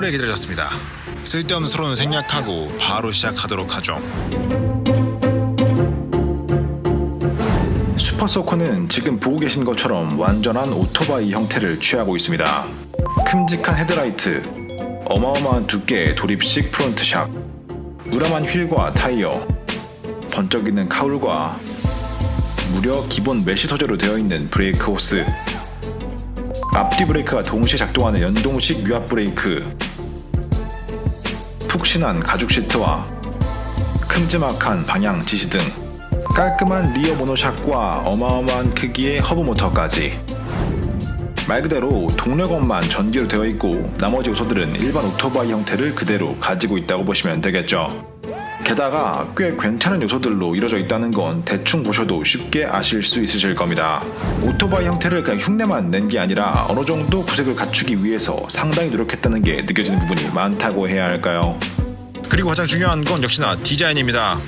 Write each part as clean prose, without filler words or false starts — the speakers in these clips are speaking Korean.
오래 기다렸습니다. 쓸데없는 서론을 생략하고 바로 시작하도록 하죠. 슈퍼소커는 지금 보고 계신 것처럼 완전한 오토바이 형태를 취하고 있습니다. 큼직한 헤드라이트, 어마어마한 두께의 도립식 프론트샥, 우람한 휠과 타이어, 번쩍이는 카울과 무려 기본 메쉬 소재로 되어 있는 브레이크 호스, 앞뒤 브레이크가 동시에 작동하는 연동식 유압 브레이크, 푹신한 가죽 시트와 큼지막한 방향 지시 등 깔끔한 리어 모노샥과 어마어마한 크기의 허브 모터까지. 말 그대로 동력원만 전기로 되어 있고 나머지 요소들은 일반 오토바이 형태를 그대로 가지고 있다고 보시면 되겠죠. 게다가 꽤 괜찮은 요소들로 이루어져 있다는 건 대충 보셔도 쉽게 아실 수 있으실 겁니다. 오토바이 형태를 그냥 흉내만 낸 게 아니라 어느 정도 구색을 갖추기 위해서 상당히 노력했다는 게 느껴지는 부분이 많다고 해야 할까요? 그리고 가장 중요한 건 역시나 디자인입니다.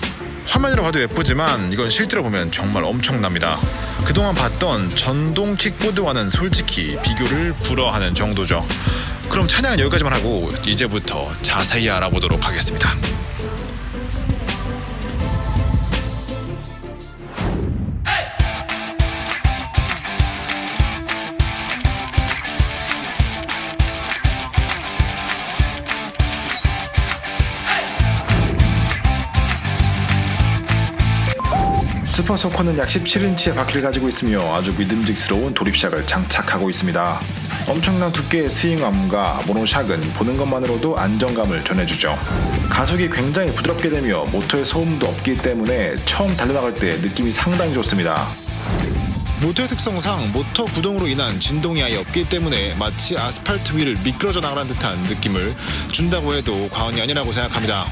화면으로 봐도 예쁘지만 이건 실제로 보면 정말 엄청납니다. 그동안 봤던 전동 킥보드와는 솔직히 비교를 불허하는 정도죠. 그럼 찬양은 여기까지만 하고 이제부터 자세히 알아보도록 하겠습니다. 슈퍼소커는 약 17인치의 바퀴를 가지고 있으며 아주 믿음직스러운 도립샥을 장착하고 있습니다. 엄청난 두께의 스윙암과 모노샥은 보는 것만으로도 안정감을 전해주죠. 가속이 굉장히 부드럽게 되며 모터의 소음도 없기 때문에 처음 달려나갈 때 느낌이 상당히 좋습니다. 모터의 특성상 모터 구동으로 인한 진동이 아예 없기 때문에 마치 아스팔트 위를 미끄러져 나가는 듯한 느낌을 준다고 해도 과언이 아니라고 생각합니다.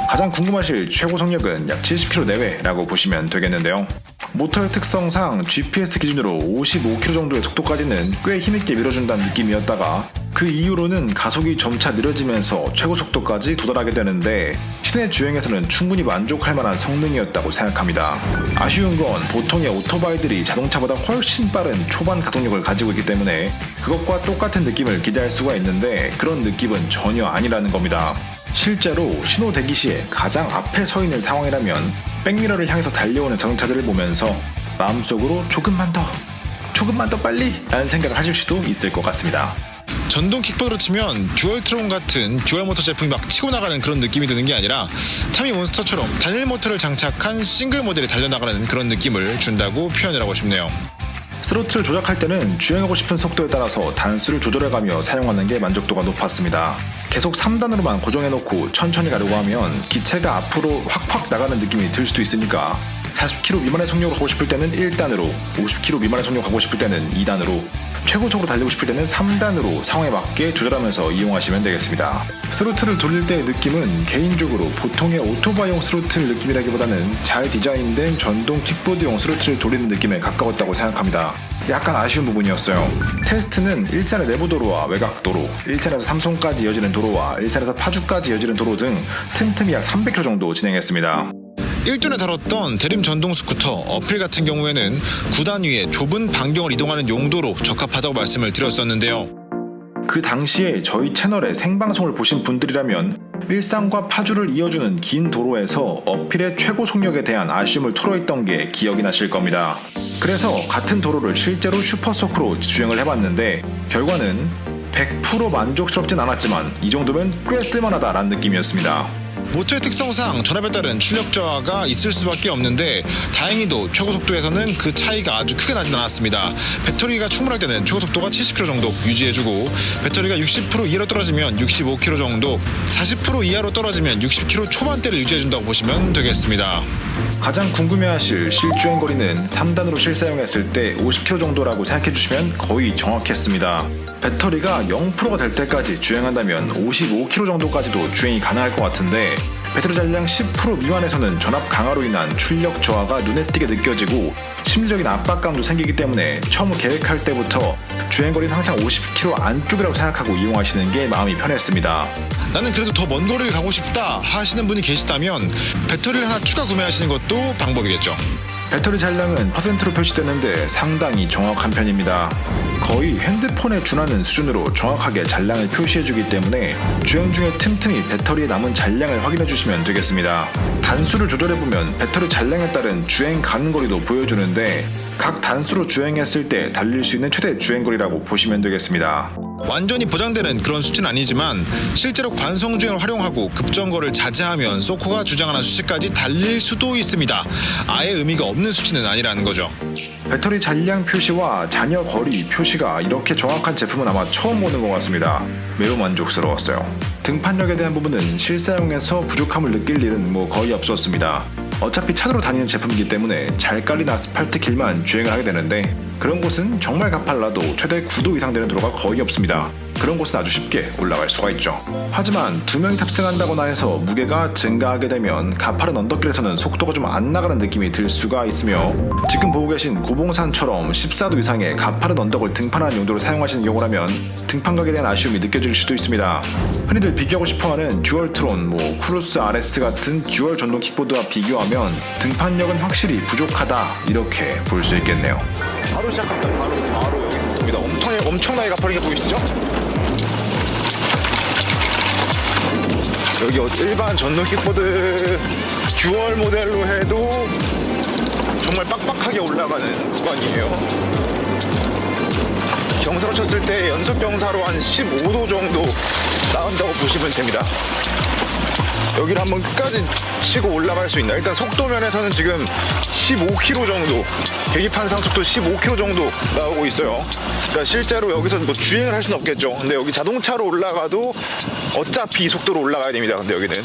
가장 궁금하실 최고 속력은 약 70km 내외라고 보시면 되겠는데요. 모터의 특성상 GPS 기준으로 55km 정도의 속도까지는 꽤 힘있게 밀어준다는 느낌이었다가 그 이후로는 가속이 점차 느려지면서 최고 속도까지 도달하게 되는데 시내 주행에서는 충분히 만족할 만한 성능이었다고 생각합니다. 아쉬운 건 보통의 오토바이들이 자동차보다 훨씬 빠른 초반 가속력을 가지고 있기 때문에 그것과 똑같은 느낌을 기대할 수가 있는데 그런 느낌은 전혀 아니라는 겁니다. 실제로 신호 대기 시에 가장 앞에 서 있는 상황이라면 백미러를 향해서 달려오는 자동차들을 보면서 마음속으로 조금만 더 빨리 라는 생각을 하실 수도 있을 것 같습니다. 전동 킥보드로 치면 듀얼 트론 같은 듀얼 모터 제품이 막 치고 나가는 그런 느낌이 드는 게 아니라 타미 몬스터처럼 단일 모터를 장착한 싱글 모델이 달려나가는 그런 느낌을 준다고 표현을 하고 싶네요. 스로틀을 조작할 때는 주행하고 싶은 속도에 따라서 단수를 조절해가며 사용하는 게 만족도가 높았습니다. 계속 3단으로만 고정해놓고 천천히 가려고 하면 기체가 앞으로 확확 나가는 느낌이 들 수도 있으니까 40km 미만의 속력으로 가고 싶을 때는 1단으로, 50km 미만의 속력으로 가고 싶을 때는 2단으로, 최고속으로 달리고 싶을 때는 3단으로 상황에 맞게 조절하면서 이용하시면 되겠습니다. 스로틀을 돌릴 때의 느낌은 개인적으로 보통의 오토바이용 스로틀 느낌이라기보다는 잘 디자인된 전동 킥보드용 스로틀을 돌리는 느낌에 가까웠다고 생각합니다. 약간 아쉬운 부분이었어요. 테스트는 일산의 내부 도로와 외곽 도로, 일산에서 삼송까지 이어지는 도로와 일산에서 파주까지 이어지는 도로 등 틈틈이 약 300km 정도 진행했습니다. 일전에 다뤘던 대림 전동 스쿠터 어필 같은 경우에는 9단 위에 좁은 반경을 이동하는 용도로 적합하다고 말씀을 드렸었는데요. 그 당시에 저희 채널의 생방송을 보신 분들이라면 일산과 파주를 이어주는 긴 도로에서 어필의 최고 속력에 대한 아쉬움을 토로했던 게 기억이 나실 겁니다. 그래서 같은 도로를 실제로 슈퍼소커로 주행을 해봤는데 결과는 100% 만족스럽진 않았지만 이 정도면 꽤 쓸만하다라는 느낌이었습니다. 모터의 특성상 전압에 따른 출력 저하가 있을 수밖에 없는데 다행히도 최고 속도에서는 그 차이가 아주 크게 나진 않았습니다. 배터리가 충분할 때는 최고 속도가 70km 정도 유지해주고 배터리가 60% 이하로 떨어지면 65km 정도, 40% 이하로 떨어지면 60km 초반대를 유지해준다고 보시면 되겠습니다. 가장 궁금해하실 실주행 거리는 3단으로 실사용했을 때 50km 정도라고 생각해주시면 거의 정확했습니다. 배터리가 0%가 될 때까지 주행한다면 55km 정도까지도 주행이 가능할 것 같은데 배터리 잔량 10% 미만에서는 전압 강화로 인한 출력 저하가 눈에 띄게 느껴지고 심리적인 압박감도 생기기 때문에 처음 계획할 때부터 주행거리는 항상 50km 안쪽이라고 생각하고 이용하시는 게 마음이 편했습니다. 나는 그래도 더 먼 거리를 가고 싶다 하시는 분이 계시다면 배터리를 하나 추가 구매하시는 것도 방법이겠죠. 배터리 잔량은 퍼센트로 표시되는데 상당히 정확한 편입니다. 거의 핸드폰에 준하는 수준으로 정확하게 잔량을 표시해주기 때문에 주행 중에 틈틈이 배터리에 남은 잔량을 확인해주시면 되겠습니다. 단수를 조절해보면 배터리 잔량에 따른 주행 가는 거리도 보여주는데 각 단수로 주행했을 때 달릴 수 있는 최대 주행거리라고 보시면 되겠습니다. 완전히 보장되는 그런 수치는 아니지만 실제로 관성주행을 활용하고 급정거를 자제하면 소코가 주장하는 수치까지 달릴 수도 있습니다. 아예 의미가 없는 수치는 아니라는 거죠. 배터리 잔량 표시와 잔여 거리 표시가 이렇게 정확한 제품은 아마 처음 보는 것 같습니다. 매우 만족스러웠어요. 등판력에 대한 부분은 실사용에서 부족함을 느낄 일은 거의 없었습니다. 어차피 차도로 다니는 제품이기 때문에 잘 깔린 아스팔트 길만 주행을 하게 되는데 그런 곳은 정말 가팔라도 최대 9도 이상 되는 도로가 거의 없습니다. 그런 곳은 아주 쉽게 올라갈 수가 있죠. 하지만 2명이 탑승한다거나 해서 무게가 증가하게 되면 가파른 언덕길에서는 속도가 좀 안 나가는 느낌이 들 수가 있으며 지금 보고 계신 고봉산처럼 14도 이상의 가파른 언덕을 등판하는 용도로 사용하시는 경우라면 등판각에 대한 아쉬움이 느껴질 수도 있습니다. 흔히들 비교하고 싶어하는 듀얼트론, 크루스 RS 같은 듀얼 전동 킥보드와 비교하면 등판력은 확실히 부족하다 이렇게 볼 수 있겠네요. 바로 시작합니다. 바로 여기입니다. 엄청나게 가파르게 보이시죠? 여기 일반 전동 킥보드 듀얼 모델로 해도 정말 빡빡하게 올라가는 구간이에요. 경사로 쳤을 때 연속 경사로 한 15도 정도 나온다고 보시면 됩니다. 여기를 한번 끝까지 치고 올라갈 수 있나? 일단 속도 면에서는 지금 15km 정도, 계기판상 속도 15km 정도 나오고 있어요. 그러니까 실제로 여기서 주행을 할 수는 없겠죠. 근데 여기 자동차로 올라가도 어차피 이 속도로 올라가야 됩니다. 근데 여기는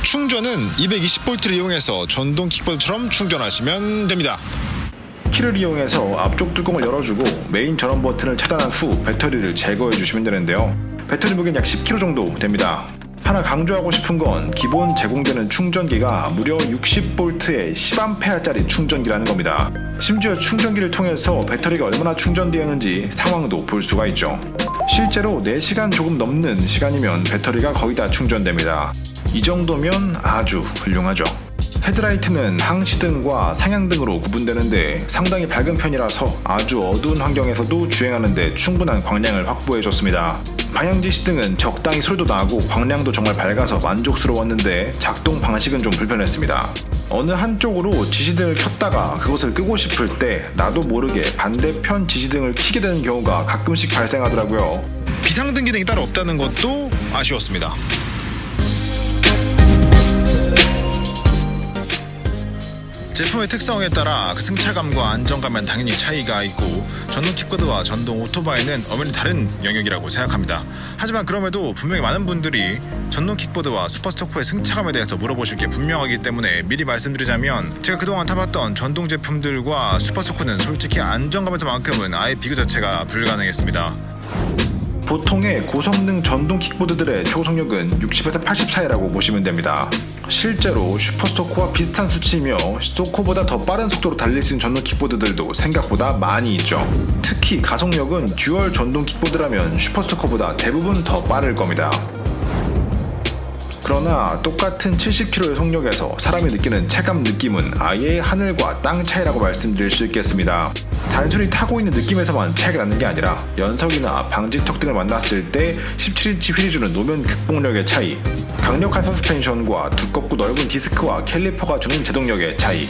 충전은 220V를 이용해서 전동 킥보드처럼 충전하시면 됩니다. 키를 이용해서 앞쪽 뚜껑을 열어주고 메인 전원 버튼을 차단한 후 배터리를 제거해 주시면 되는데요. 배터리 무게는 약 10kg 정도 됩니다. 하나 강조하고 싶은 건 기본 제공되는 충전기가 무려 60V의 10A짜리 충전기라는 겁니다. 심지어 충전기를 통해서 배터리가 얼마나 충전되었는지 상황도 볼 수가 있죠. 실제로 4시간 조금 넘는 시간이면 배터리가 거의 다 충전됩니다. 이 정도면 아주 훌륭하죠. 헤드라이트는 항시등과 상향등으로 구분되는데 상당히 밝은 편이라서 아주 어두운 환경에서도 주행하는데 충분한 광량을 확보해줬습니다. 방향지시등은 적당히 소리도 나고 광량도 정말 밝아서 만족스러웠는데 작동 방식은 좀 불편했습니다. 어느 한쪽으로 지시등을 켰다가 그것을 끄고 싶을 때 나도 모르게 반대편 지시등을 켜게 되는 경우가 가끔씩 발생하더라고요. 비상등 기능이 따로 없다는 것도 아쉬웠습니다. 제품의 특성에 따라 그 승차감과 안정감엔 당연히 차이가 있고 전동 킥보드와 전동 오토바이는 엄연히 다른 영역이라고 생각합니다. 하지만 그럼에도 분명히 많은 분들이 전동 킥보드와 슈퍼스토커의 승차감에 대해서 물어보실 게 분명하기 때문에 미리 말씀드리자면 제가 그동안 타봤던 전동 제품들과 슈퍼스토커는 솔직히 안정감에서만큼은 아예 비교 자체가 불가능했습니다. 보통의 고성능 전동 킥보드들의 초속력은 60에서 80 사이라고 보시면 됩니다. 실제로 슈퍼스토커와 비슷한 수치이며 스토커보다 더 빠른 속도로 달릴 수 있는 전동 킥보드들도 생각보다 많이 있죠. 특히 가속력은 듀얼 전동 킥보드라면 슈퍼스토커보다 대부분 더 빠를 겁니다. 그러나 똑같은 70km의 속력에서 사람이 느끼는 체감 느낌은 아예 하늘과 땅 차이라고 말씀드릴 수 있겠습니다. 단순히 타고 있는 느낌에서만 차이가 나는 게 아니라 연석이나 방지턱 등을 만났을 때 17인치 휠이 주는 노면 극복력의 차이, 강력한 서스펜션과 두껍고 넓은 디스크와 캘리퍼가 주는 제동력의 차이,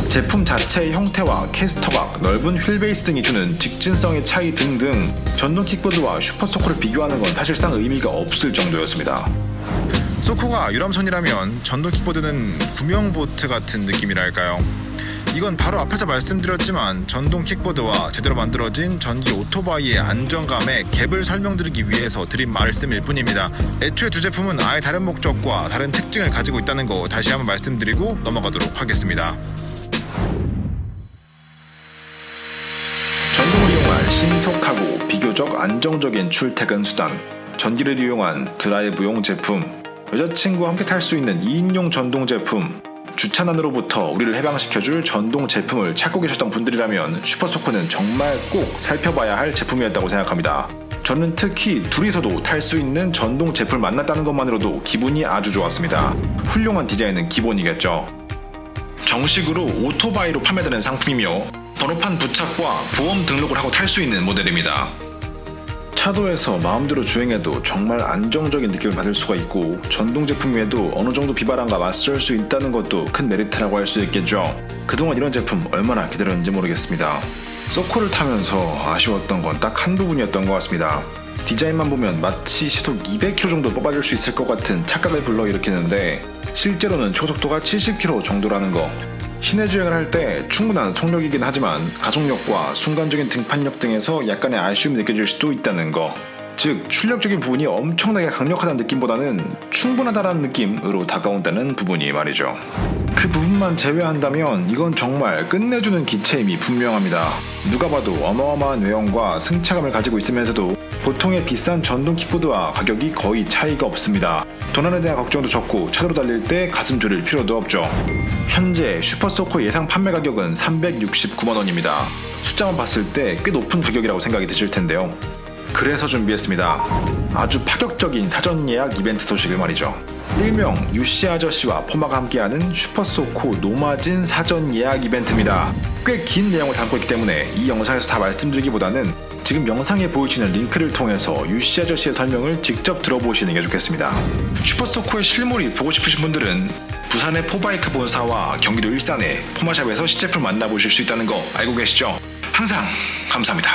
제품 자체의 형태와 캐스터각, 넓은 휠베이스 등이 주는 직진성의 차이 등등 전동 킥보드와 슈퍼스토커를 비교하는 건 사실상 의미가 없을 정도였습니다. 소코가 유람선이라면 전동 킥보드는 구명보트 같은 느낌이랄까요? 이건 바로 앞에서 말씀드렸지만 전동 킥보드와 제대로 만들어진 전기 오토바이의 안정감의 갭을 설명드리기 위해서 드린 말씀일 뿐입니다. 애초에 두 제품은 아예 다른 목적과 다른 특징을 가지고 있다는 거 다시 한번 말씀드리고 넘어가도록 하겠습니다. 전동을 이용한 신속하고 비교적 안정적인 출퇴근 수단, 전기를 이용한 드라이브용 제품, 여자친구와 함께 탈 수 있는 2인용 전동 제품, 주차난으로부터 우리를 해방시켜줄 전동 제품을 찾고 계셨던 분들이라면 슈퍼소코는 정말 꼭 살펴봐야 할 제품이었다고 생각합니다. 저는 특히 둘이서도 탈 수 있는 전동 제품을 만났다는 것만으로도 기분이 아주 좋았습니다. 훌륭한 디자인은 기본이겠죠. 정식으로 오토바이로 판매되는 상품이며 번호판 부착과 보험 등록을 하고 탈 수 있는 모델입니다. 차도에서 마음대로 주행해도 정말 안정적인 느낌을 받을 수가 있고 전동 제품임에도 어느 정도 비바람과 맞설 수 있다는 것도 큰 메리트라고 할 수 있겠죠. 그동안 이런 제품 얼마나 기다렸는지 모르겠습니다. 소코를 타면서 아쉬웠던 건 딱 한 부분이었던 것 같습니다. 디자인만 보면 마치 시속 200km 정도 뽑아줄 수 있을 것 같은 착각을 불러일으키는데 실제로는 초속도가 70km 정도라는 거. 시내 주행을 할 때 충분한 속력이긴 하지만 가속력과 순간적인 등판력 등에서 약간의 아쉬움이 느껴질 수도 있다는 거. 즉 출력적인 부분이 엄청나게 강력하다는 느낌보다는 충분하다는 느낌으로 다가온다는 부분이 말이죠. 그 부분만 제외한다면 이건 정말 끝내주는 기체임이 분명합니다. 누가 봐도 어마어마한 외형과 승차감을 가지고 있으면서도 보통의 비싼 전동 킥보드와 가격이 거의 차이가 없습니다. 도난에 대한 걱정도 적고 차도로 달릴 때 가슴 졸일 필요도 없죠. 현재 슈퍼소코 예상 판매 가격은 369만원입니다. 숫자만 봤을 때 꽤 높은 가격이라고 생각이 드실 텐데요. 그래서 준비했습니다. 아주 파격적인 사전 예약 이벤트 소식을 말이죠. 일명 유씨 아저씨와 포마가 함께하는 슈퍼소코 노마진 사전 예약 이벤트입니다. 꽤 긴 내용을 담고 있기 때문에 이 영상에서 다 말씀드리기보다는 지금 영상에 보이시는 링크를 통해서 유씨 아저씨의 설명을 직접 들어보시는 게 좋겠습니다. 슈퍼소코의 실물이 보고 싶으신 분들은 부산의 포바이크 본사와 경기도 일산의 포마샵에서 시제품 만나보실 수 있다는 거 알고 계시죠? 항상 감사합니다.